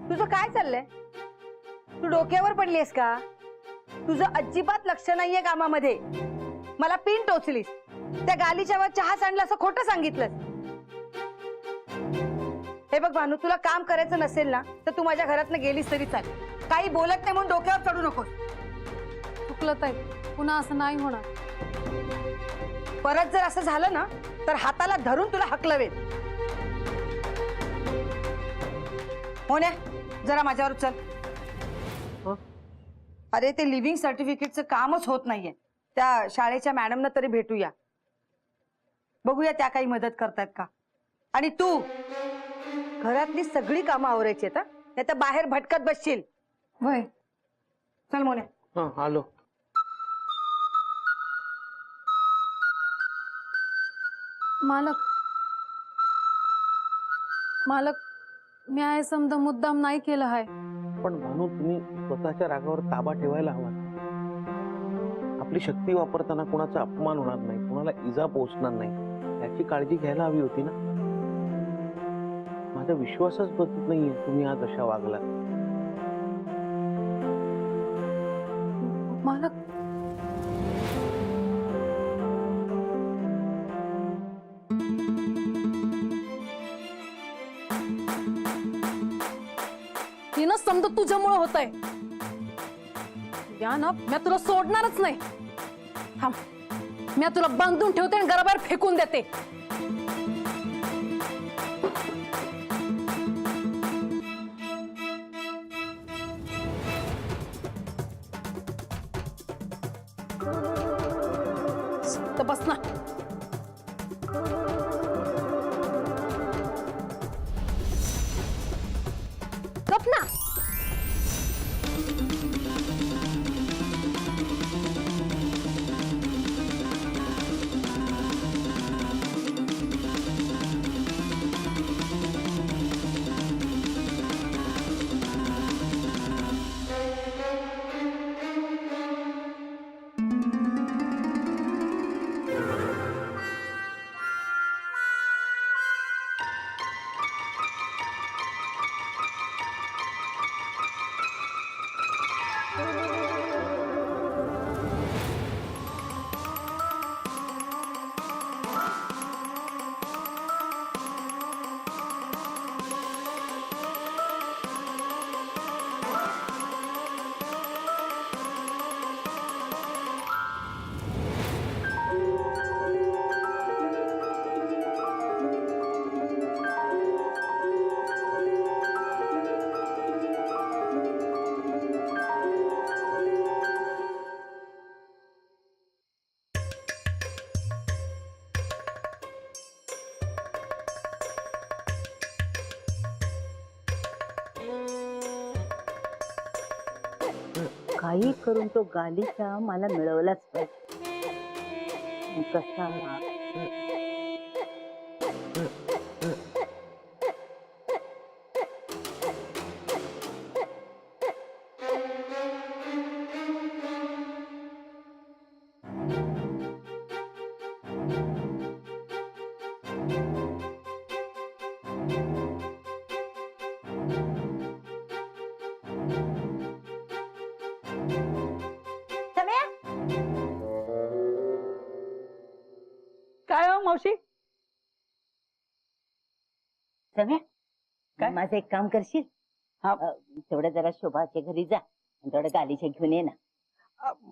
तुझं काय चाललंय? तू डोक्यावर पडलीस का? तुझं अजिबात लक्ष नाहीये कामामध्ये. मला पिन टोचलीस, त्या गालीच्या वर चहा सांडला असं खोटं सांगितलंस. हे बघ भानू, तुला काम करायचं नसेल ना तर तू माझ्या घरातनं गेलीस तरी चालेल. काही बोलत नाही म्हणून डोक्यावर चढू नकोस. चुकलं ताई, पुन्हा असं नाही होणार. परत जर असं झालं ना तर हाताला धरून तुला हकलवेल. मोन्या, जरा माझ्यावर चल. अरे ते लिव्हिंग सर्टिफिकेटचं कामच होत नाहीये. त्या शाळेच्या मॅडमना तरी भेटूया, बघूया त्या काही मदत करतायत का. आणि तू घरातली सगळी कामं आवरायची आहेत, नाही तर बाहेर भटकत बसशील. वय चल मोन्या. आलो. मालक, मालक, मी आहे समजा मुद्दाम नाही केलं आहे. पण भानू, तुम्ही स्वतःच्या रागावर ताबा ठेवायला हवा. आपली शक्ती वापरताना कोणाचा अपमान होणार नाही, कोणाला इजा पोहोचणार नाही याची काळजी घ्यायला हवी होती ना. माझा विश्वासच बसत नाहीये तुम्ही आज अशा वागलात. मालक, तिनं समजा तुझ्यामुळे होत आहे. या ना, मी तुला सोडणारच नाही. थांब, मी तुला बांधून ठेवते आणि घराबाहेर फेकून देते. तर बस ना. गप ना. काही करून तो गालीचा मला मिळवलाच पाहिजे. कसा काय हो मावशी? सगळ्या काय? माझं एक काम करशील? हा. तेवढं जरा शोभाच्या घरी जा आणि तेवढं गालीच्या घेऊन ये ना.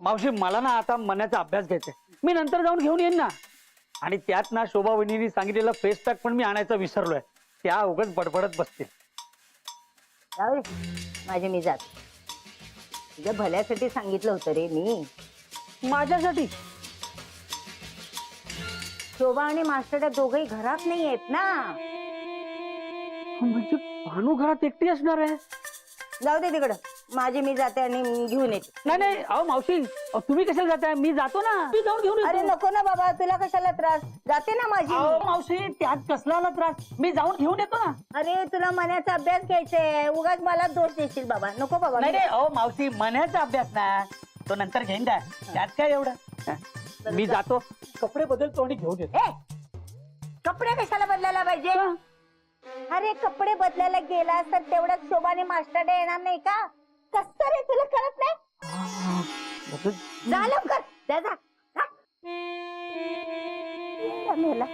मावशी, मला ना आता मनाचा अभ्यास घ्यायचाय. मी नंतर जाऊन घेऊन येईन ना. आणि त्यात ना शोभा वहिनीने सांगितलेला फेस पॅक पण मी आणायचा विसरलोय. त्या उगाच बडबडत बसतील. जाऊ दे, माझे मी जात. तुझ्या भल्यासाठी सांगितलं होतं रे मी. माझ्यासाठी? शोभा आणि मास्टर दोघही घरात नाही आहेत ना. म्हणजे भानू घरात एकटी असणार आहे? जाऊ दे तिकडं, माझे मी जाते आणि घेऊन येते. नाही नाही, अहो मावशी, तुम्ही कशाला जाताय? मी जातो ना. मी जाऊन घेऊन अरे येतो. नको ना बाबा, तुला कशाला त्रास? जाते ना माझी अहो मी. मावशी, त्यात कसला आला त्रास? मी जाऊन घेऊन येतो ना. अरे तुला मनाचा अभ्यास घ्यायचाय, उगाच मला दोष देशील बाबा. नको बाबा. नाही नाही, अहो मावशी, मनाचा अभ्यास ना तो नंतर घेईन का? त्यात काय एवढं? मी जातो, कपडे बदलतो आणि घेऊन येतो. ए, कपडे कशाला बदलायला पाहिजे? अरे कपडे बदलायला गेला तर तेवढ्यात शोभाने मास्टर डे येणार नाही का? कसं रे तुला कळत नाही? जा लवकर जा जा जा. मेला.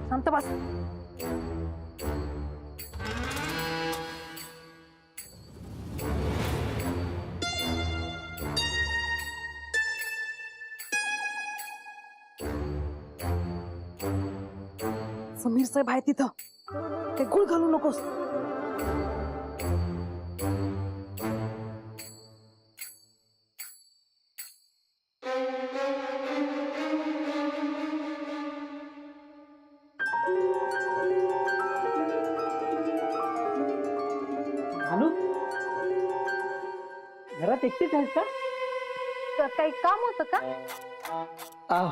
शांत बस. समीर साहेब आहे तिथं, ते गुळ घालू नकोस. भानू घरात एकटीच आहेस का? काही काम होतं का?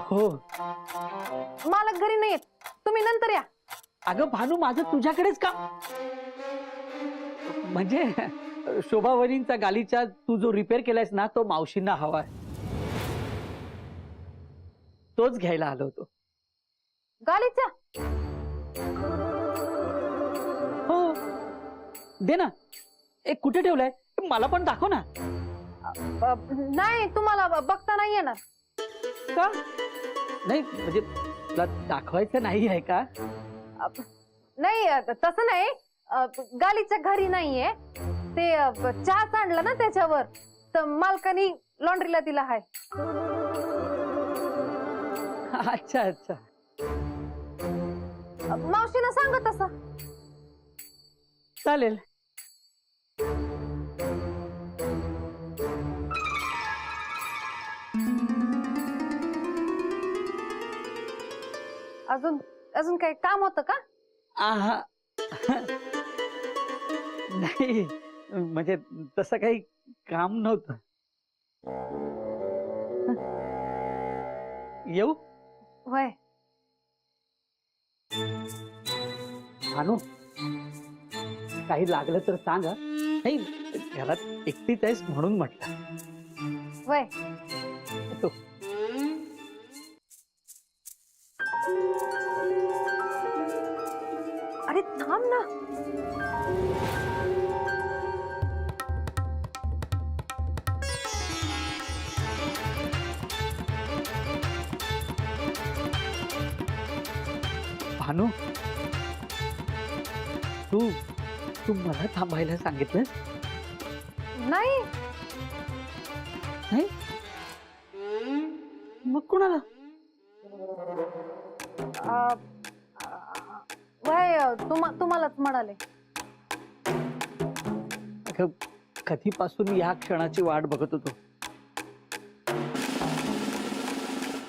हो. मालक घरी नाही येत, तुम्ही नंतर या. अगं भानू माझं तुझ्याकडेच का? म्हणजे शोभा वहिनींचा गालीचा तू जो रिपेअर केलायस ना तो मावशींना हवाय, तोच घ्यायला आलो होतो. गालीच्या हो दे ना. एक कुठे ठेवलाय मला पण दाखव ना. नाही, तुम्हाला बघता नाही येणार. का नाही? म्हणजे तुला दाखवायचं नाही आहे का? नाही तसं नाही, गालीच्या घरी नाहीये ते. चहा सांडला ना त्याच्यावर, तर मालकानी लॉन्ड्रीला दिला आहे. अच्छा अच्छा. मावशीला सांगा तसं. चालेल. अजून अजून काही काम होतं का? आहा. नाही म्हणजे तसं काही काम नव्हतं. येऊ? वय भानू काही लागलं तर सांग हं. नाही घरात एकटीच आहेस म्हणून म्हटलं. वय येतो. अरे थांब ना. भानू तू तू मला थांबायला सांगितलंस? नाही नाही मग कुणाला? वय तुम्हालाच म्हणाले. अगं, कधीपासून या क्षणाची वाट बघत होतो.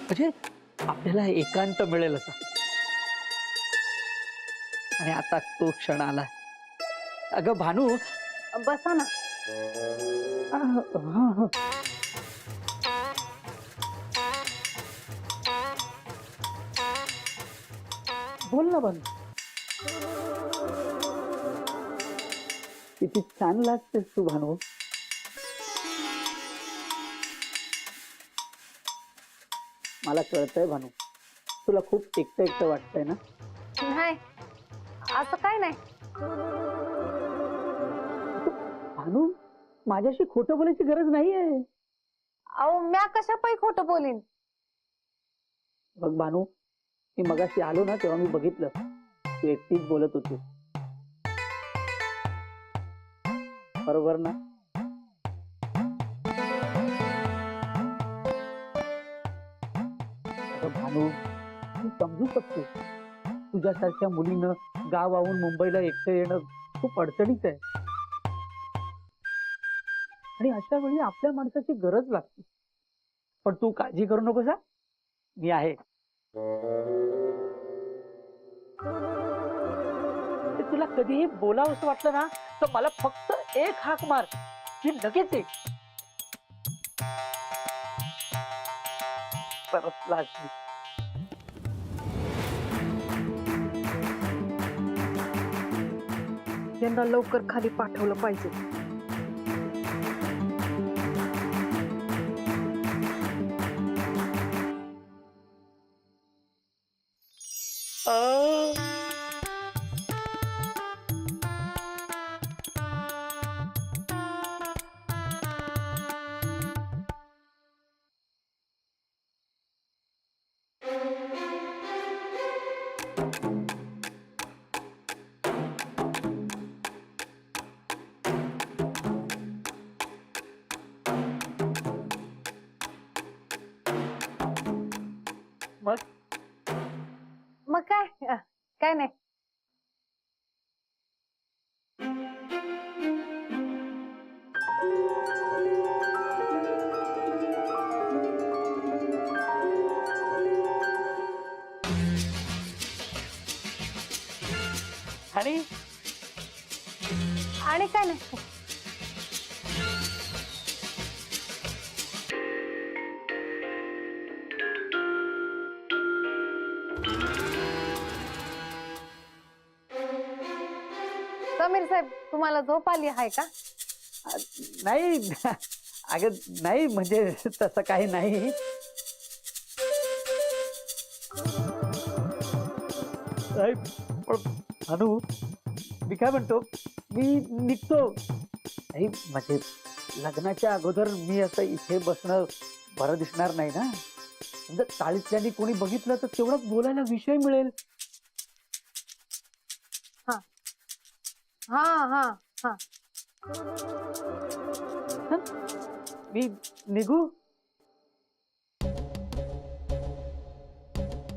म्हणजे आपल्याला एकांत मिळेल असा, आणि आता तो क्षण आला. अगं भानू बसा ना. बोल ना भानू. किती छान लागतेस तू भानू. मला कळतंय भानू, तुला खूप एकटं एकटं वाटतंय ना. नाही असं काय नाही. भानू माझ्याशी खोटं बोलायची गरज नाहीये. अहो म्या कशा पायी खोटं बोलीन. बघ भानू, मी मगाशी आलो ना तेव्हा मी बघितलं तू एकटीच बोलत होती, बरोबर ना? अगं भानू, मी समजू शकते तुझ्यासारख्या मुलीनं गावाहून मुंबईला एकटं येणं खूप अडचणीच आहे, आणि अशा वेळी आपल्या माणसाची गरज लागते. पण तू काळजी करू नकोस, मी आहे. तुला कधीही बोलावं असं वाटलं ना तर मला फक्त एक हाक मार, की लगेच एक. परत लागली. यांना लवकर खाली पाठवलं पाहिजे. मग काय नाही. आणि आणि काय नाही. समीर साहेब, तुम्हाला झोप आली आहे का? नाही अगं नाही, म्हणजे तसं काही नाही. साहेब, पण अनु, मी काय म्हणतो, मी निघतो. नाही म्हणजे लग्नाच्या अगोदर मी असं इथे बसणं बरं दिसणार नाही ना. समजा चाळीतल्यानी कोणी बघितलं तर तेवढं बोलायला विषय मिळेल. हा हा हा. मी निघू?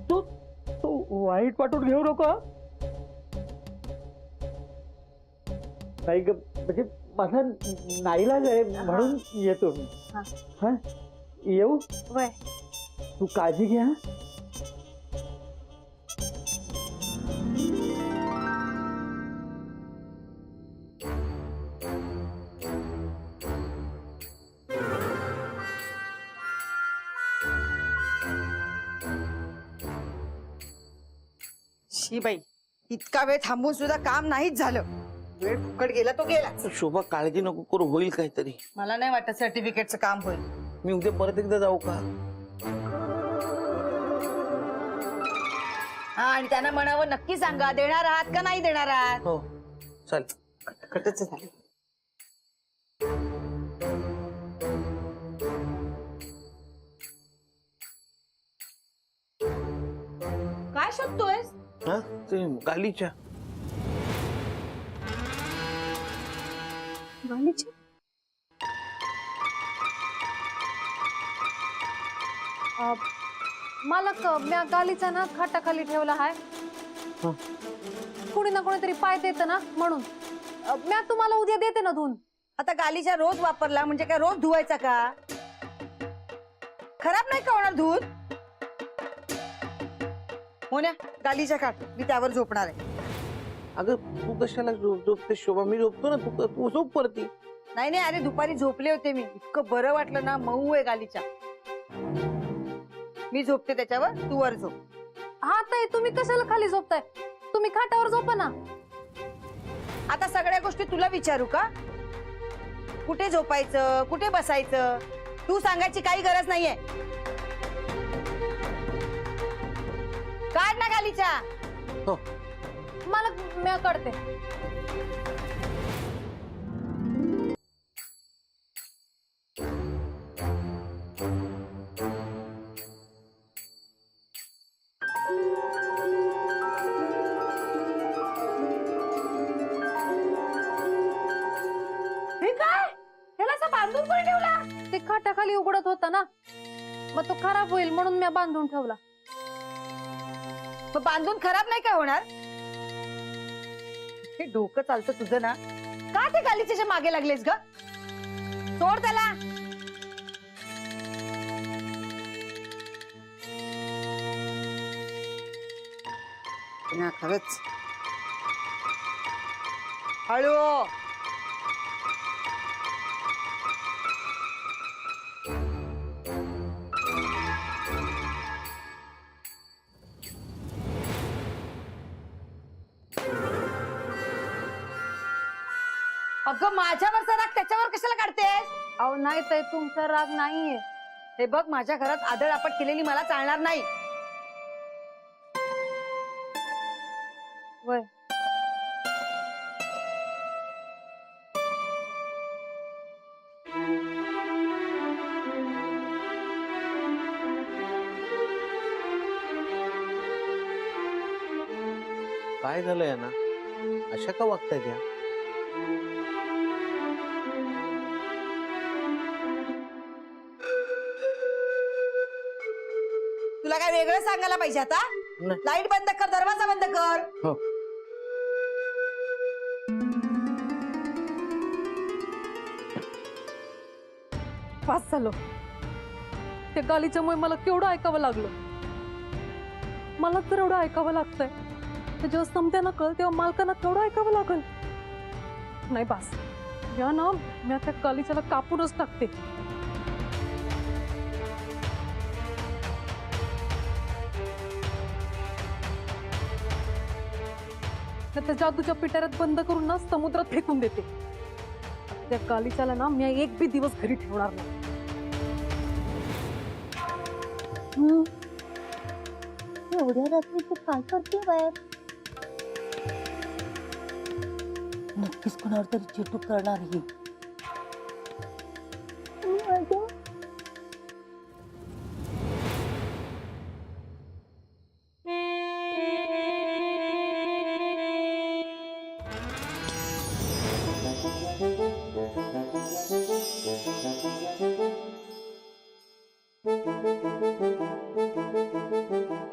तू वाईट वाटून घेऊ नको. नाही ग, म्हणजे माझा नाईलाज आहे म्हणून येतो मी. हा, येऊ? वय. तू काळजी घे. हा, शी बाई, इतका वेळ थांबून सुद्धा काम नाहीच झालं. वेळ फुकट गेला तो गेला. शोभा, काळजी नको करू, होईल काहीतरी. मला नाही वाटत सर्टिफिकेटचं काम होईल. मी उद्या परत एकदा जाऊ का? हा, आणि त्यांना म्हणावं नक्की सांगा, देणार आहात का नाही देणार आहात. हो चालेल. खटच झालं. काय शोधतोयस? हा, ते गालीच्या. मालक, म्या गालीचा ना खाटाखाली ठेवला हाय. हं. कुणी ना कोणीतरी पाय देत ना म्हणून. म्या तुम्हाला उद्या देते ना धुवून. आता गालीच्या रोज वापरला म्हणजे काय रोज धुवायचा का? खराब नाही का होणार धुवून? मोन्या, गालीच्या काढ, मी त्यावर झोपणार आहे. अगं तू कशाला झोपते शोभा? मी झोपतो ना, तू झोप परती. नाही नाही, अरे दुपारी झोपले होते मी, इतकं बरं वाटलं ना. मऊ आहे गालीच्या. मी झोपते त्याच्यावर, तू वर झोप. हा ताई, तुम्ही कशाला खाली झोपताय? तुम्ही खाटावर झोपा ना. आता सगळ्या गोष्टी तुला विचारू का? कुठे झोपायचं, कुठे बसायचं, तू सांगायची काही गरज नाहीये. काढ ना गालीच्या. हो. मालक, म्या काढते. हे काय? ह्याला असं बांधून कोणी ठेवला? ते खाटाखाली उघडत होता ना, मग तो खराब होईल म्हणून म्या बांधून ठेवला. मग बांधून खराब नाही का होणार? हे डोकं चालतं तुझं ना. का ते गालीच्या मागे लागलेस ग? सोड त्याला. ना खरंच हळू. अगं माझ्यावरचा राग त्याच्यावर कशाला काढतेस? अहो नाही ताई, तुमचा राग नाहीये. हे बघ, माझ्या घरात आदळआपट केलेली मला चालणार नाही. वय काय झालं यांना? अशा का वागतायत या? तुला काय वेगळं सांगायला पाहिजे आता? नाही. लाईट बंद कर, दरवाजा बंद कर. हो. पास झालो. त्या गालीच्यामुळे मला केवढं ऐकावं लागलं. मला तर एवढं ऐकावं लागतंय, तर जेव्हा समत्यांना कळ तेव्हा मालकांना तेवढं ऐकावं लागल. नाही बास, या ना मी त्या गालीच्याला कापूनच टाकते. त्या जादूच्या पिटाऱ्यात बंद करून ना समुद्रात फेकून देते. त्या गालीच्याला ना मी एक बी दिवस घरी ठेवणार नाही. एवढ्या रात्री तू काय करते बाहेर? नक्कीच कोणावर तरी चिटूक करणार ही.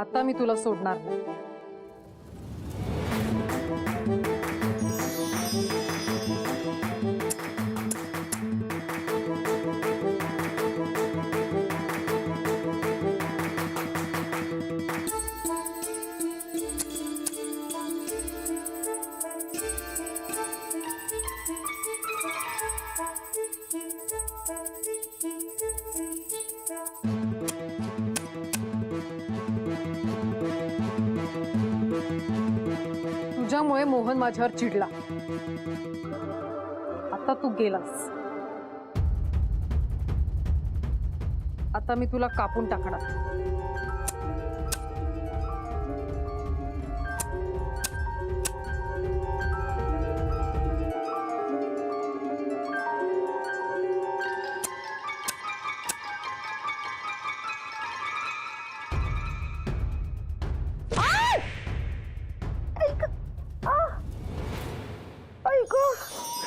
आता मी तुला सोडणार नाही. तुझ्यामुळे मोहन माझ्यावर चिडला. आता तू गेलास. आता मी तुला कापून टाकणार.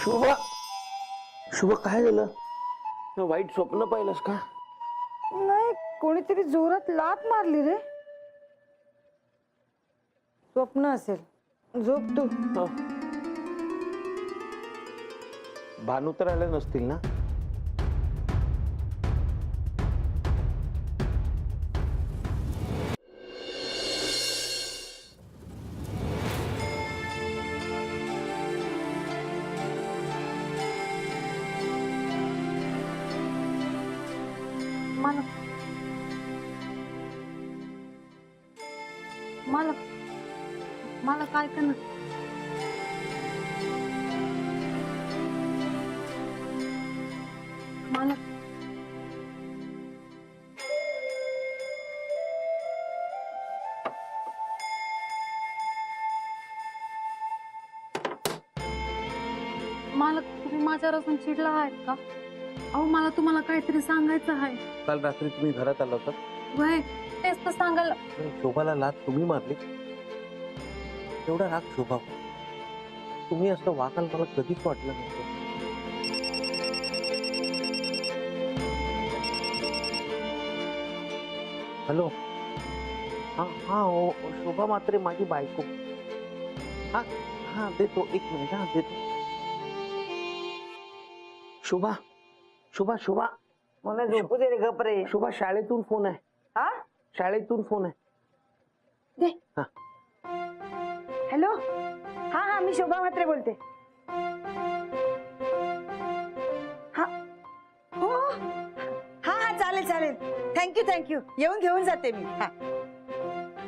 शुभा, शुभा काय झालं? वाईट स्वप्न पाहिलंस का? नाही, कोणीतरी जोरात लात मारली रे. स्वप्न असेल. झोप तू. हो. भानू तर आल्या नसतील ना? मला मला मला काय करणार? मला मालक, तुम्ही माझ्यावर असून चिडला आहेत का? अहो मला तुम्हाला काहीतरी सांगायचं आहे. काल रात्री तुम्ही घरात आला होता. वय तेच तर सांगायला. शोभाला लात तुम्ही मारली. एवढा राग शोभा, तुम्ही असं वागाल मला कधीच वाटलं नव्हतं. हॅलो, हा हा शोभा मात्रे माझी बायको. हा हा देतो, एक मिनिट. हा देतो. शुभा शुभा शुभा, मला झोपू दे रे, गप रे. शुभा शाळेतून फोन आहे. हा, शाळेतून फोन आहे. दे. हा. हॅलो, हा हा, मी शोभा म्हात्रे बोलते. हा हो, हा हा, चालेल चालेल. Thank you thank you. येऊन घेऊन जाते मी. हा.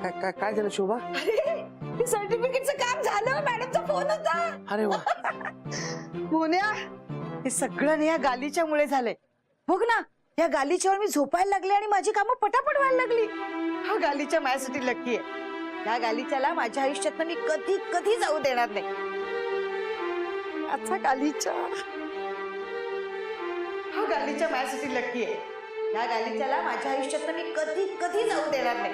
काय काय काय झालं शोभा? अरे, सर्टिफिकेटचं काम झालं. मॅडमचा फोन होता. अरे वा, मोन्या, हे सगळं ना या गालीच्या मुळे झालंय. बघ ना, या गालीच्यावर मी झोपायला लागले आणि माझी कामं पटापट व्हायला लागली. हा गालीच्या माझ्यासाठी लकी आहे. या गालीच्याला माझ्या आयुष्यात मी कधी कधी जाऊ देणार नाही. अच्छा गालीच्या, हा गालीच्या माझ्यासाठी लकी आहे. या गालीच्याला माझ्या आयुष्यात मी कधी कधी जाऊ देणार नाही.